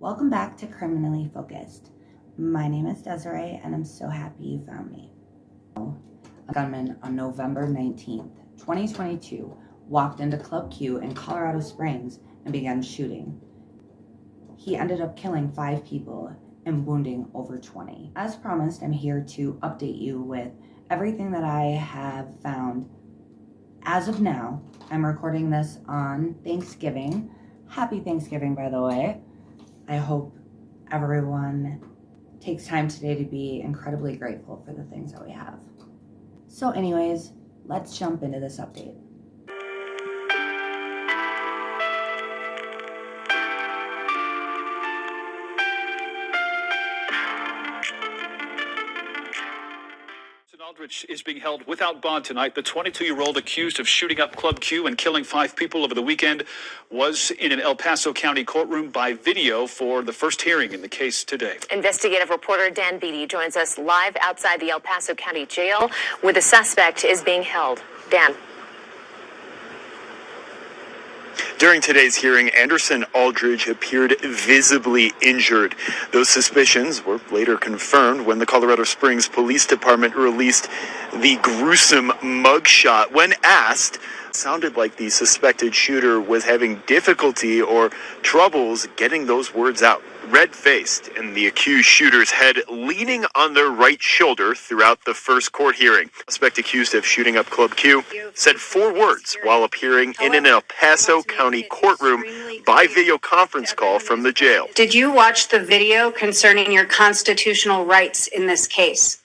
Welcome back to Criminally Focused. My name is Desiree, and I'm so happy you found me. A gunman on November 19th, 2022, walked into Club Q in Colorado Springs and began shooting. He ended up killing 5 people and wounding over 20. As promised, I'm here to update you with everything that I have found. As of now, I'm recording this on Thanksgiving. Happy Thanksgiving, by the way. I hope everyone takes time today to be incredibly grateful for the things that we have. So anyways, let's jump into this update. Aldrich is being held without bond tonight. The 22-year-old accused of shooting up Club Q and killing 5 people over the weekend was in an El Paso County courtroom by video for the first hearing in the case today. Investigative reporter Dan Beatty joins us live outside the El Paso County Jail, where the suspect is being held. Dan. During today's hearing, Anderson Aldridge appeared visibly injured. Those suspicions were later confirmed when the Colorado Springs Police Department released the gruesome mugshot. When asked, it sounded like the suspected shooter was having difficulty or troubles getting those words out. Red-faced, and the accused shooter's head leaning on their right shoulder throughout the first court hearing. Suspect accused of shooting up Club Q said 4 words while appearing in an El Paso County courtroom by video conference call from the jail. Did you watch the video concerning your constitutional rights in this case?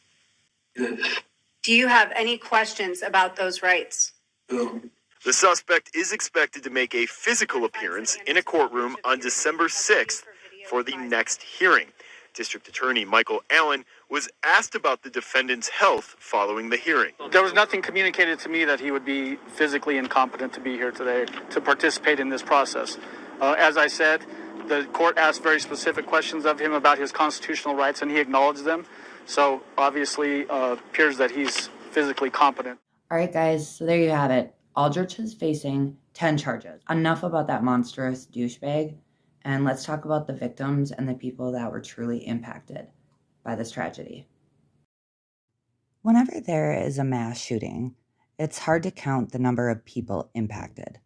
Yes. Do you have any questions about those rights? No. The suspect is expected to make a physical appearance in a courtroom on December 6th for the next hearing. District Attorney Michael Allen was asked about the defendant's health following the hearing. There was nothing communicated to me that he would be physically incompetent to be here today to participate in this process. As I said, the court asked very specific questions of him about his constitutional rights, and he acknowledged them. So obviously appears that he's physically competent. All right, guys, so there you have it. Aldrich is facing 10 charges. Enough about that monstrous douchebag, and let's talk about the victims and the people that were truly impacted by this tragedy. Whenever there is a mass shooting, it's hard to count the number of people impacted.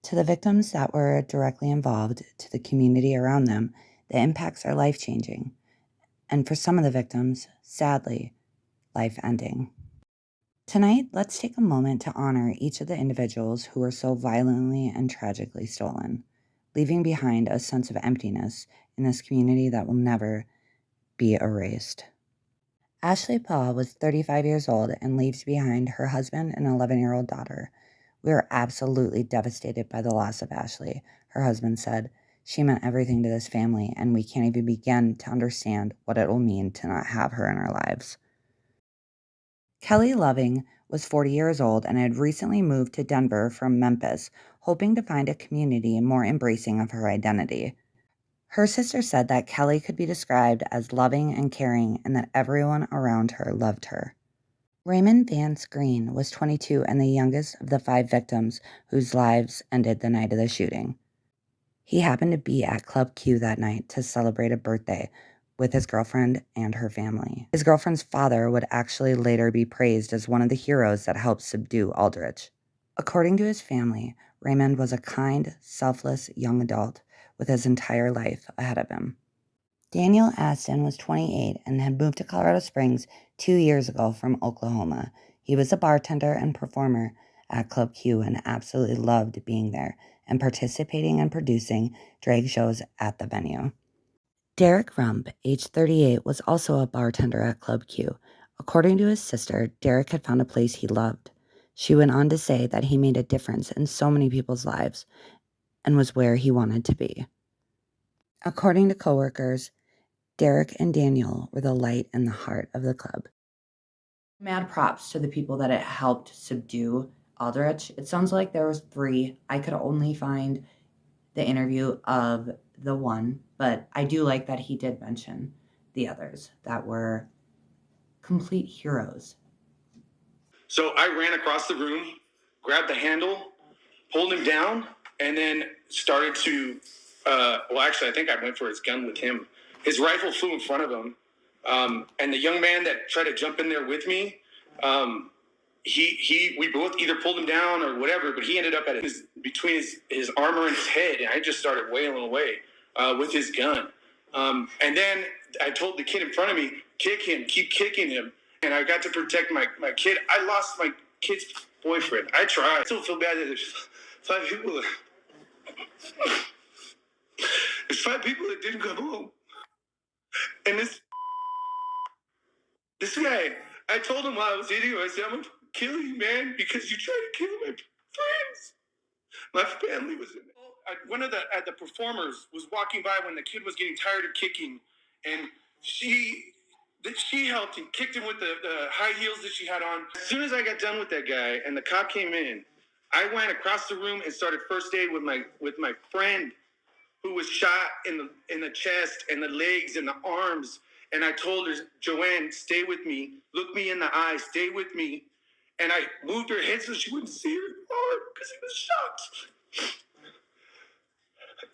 To the victims that were directly involved, to the community around them, the impacts are life-changing. And for some of the victims, sadly, life-ending. Tonight, let's take a moment to honor each of the individuals who were so violently and tragically stolen, leaving behind a sense of emptiness in this community that will never be erased. Ashley Paul was 35 years old and leaves behind her husband and 11-year-old daughter. We are absolutely devastated by the loss of Ashley, her husband said. She meant everything to this family, and we can't even begin to understand what it will mean to not have her in our lives. Kelly Loving was 40 years old and had recently moved to Denver from Memphis, hoping to find a community more embracing of her identity. Her sister said that Kelly could be described as loving and caring and that everyone around her loved her. Raymond Vance Green was 22 and the youngest of the 5 victims whose lives ended the night of the shooting. He happened to be at Club Q that night to celebrate a birthday with his girlfriend and her family. His girlfriend's father would actually later be praised as one of the heroes that helped subdue Aldrich. According to his family, Raymond was a kind, selfless young adult with his entire life ahead of him. Daniel Aston was 28 and had moved to Colorado Springs 2 years ago from Oklahoma. He was a bartender and performer at Club Q and absolutely loved being there and participating and producing drag shows at the venue. Derek Rump, age 38, was also a bartender at Club Q. According to his sister, Derek had found a place he loved. She went on to say that he made a difference in so many people's lives and was where he wanted to be. According to coworkers, Derek and Daniel were the light and the heart of the club. Mad props to the people that it helped subdue Aldrich. It sounds like there was 3. I could only find the interview of the one, but I do like that he did mention the others that were complete heroes. So I ran across the room, grabbed the handle, pulled him down, and then started to well, actually, I think I went for his gun with him. His rifle flew in front of him. And the young man that tried to jump in there with me, we both either pulled him down or whatever, but he ended up between his armor and his head, and I just started wailing away with his gun. And then I told the kid in front of me, kick him, keep kicking him. And I got to protect my kid. I lost my kid's boyfriend. I tried. I still feel bad that there's 5 people there's 5 people that didn't come home. And this guy, I told him while I was eating him, I said, I'm going to kill you, man, because you tried to kill my friends. My family was in there. One of the performers was walking by when the kid was getting tired of kicking, and she helped him, kicked him with the high heels that she had on. As soon as I got done with that guy and the cop came in, I went across the room and started first aid with my friend who was shot in the chest and the legs and the arms. And I told her, Joanne, stay with me. Look me in the eye. Stay with me. And I moved her head so she wouldn't see her arm because he was shot.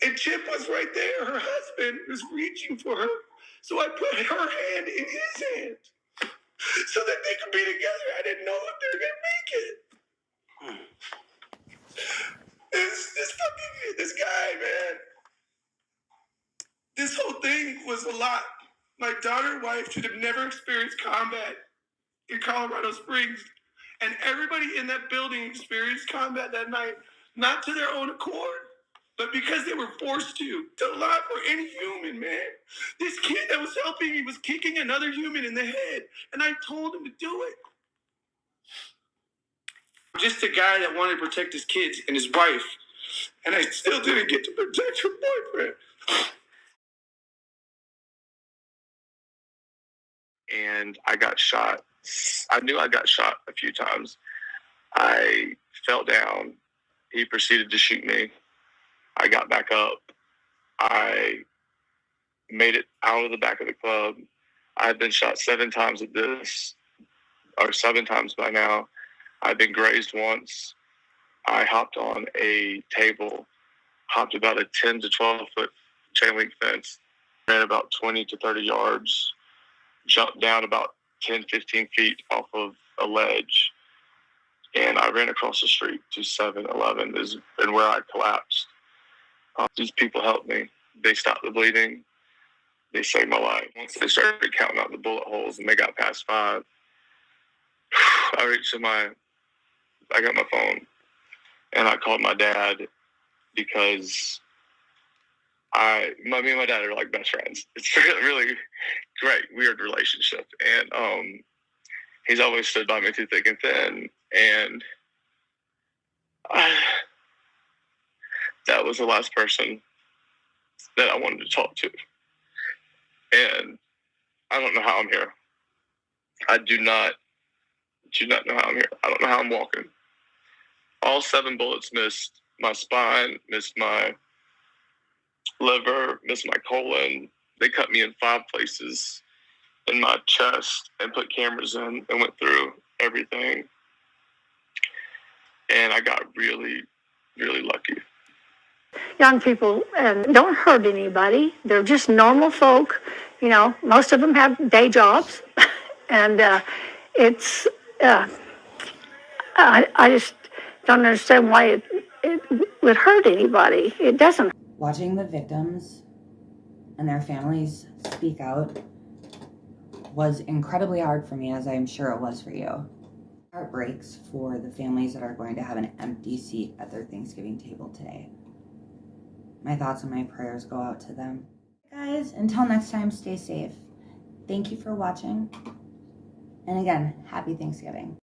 And Chip was right there. Her husband was reaching for her. So I put her hand in his hand so that they could be together. I didn't know if they were going to make it. This guy, man. This whole thing was a lot. My daughter and wife should have never experienced combat in Colorado Springs. And everybody in that building experienced combat that night, not to their own accord, but because they were forced to lie for any human, man. This kid that was helping me was kicking another human in the head, and I told him to do it. I'm just a guy that wanted to protect his kids and his wife, and I still didn't get to protect her boyfriend. And I got shot. I knew I got shot a few times. I fell down. He proceeded to shoot me. I got back up. I made it out of the back of the club. I had been shot 7 times at this, or 7 times by now. I've been grazed once. I hopped on a table, hopped about a 10 to 12 foot chain link fence, ran about 20 to 30 yards, jumped down about 10, 15 feet off of a ledge, and I ran across the street to 7-Eleven, and where I collapsed. These people helped me. They stopped the bleeding. They saved my life. Once they started counting out the bullet holes and they got past 5, I got my phone and I called my dad because me and my dad are like best friends. It's really, really great, weird relationship. And he's always stood by me through thick and thin. And that was the last person that I wanted to talk to. And I don't know how I'm here. I do not know how I'm here. I don't know how I'm walking. All 7 bullets missed my spine, missed my liver, missed my colon. They cut me in 5 places in my chest and put cameras in and went through everything. And I got really, really lucky. Young people don't hurt anybody. They're just normal folk. You know, most of them have day jobs. And I just don't understand why it would hurt anybody. It doesn't. Watching the victims and their families speak out was incredibly hard for me, as I'm sure it was for you. Heart breaks for the families that are going to have an empty seat at their Thanksgiving table today. My thoughts and my prayers go out to them. Guys, until next time, stay safe. Thank you for watching. And again, happy Thanksgiving.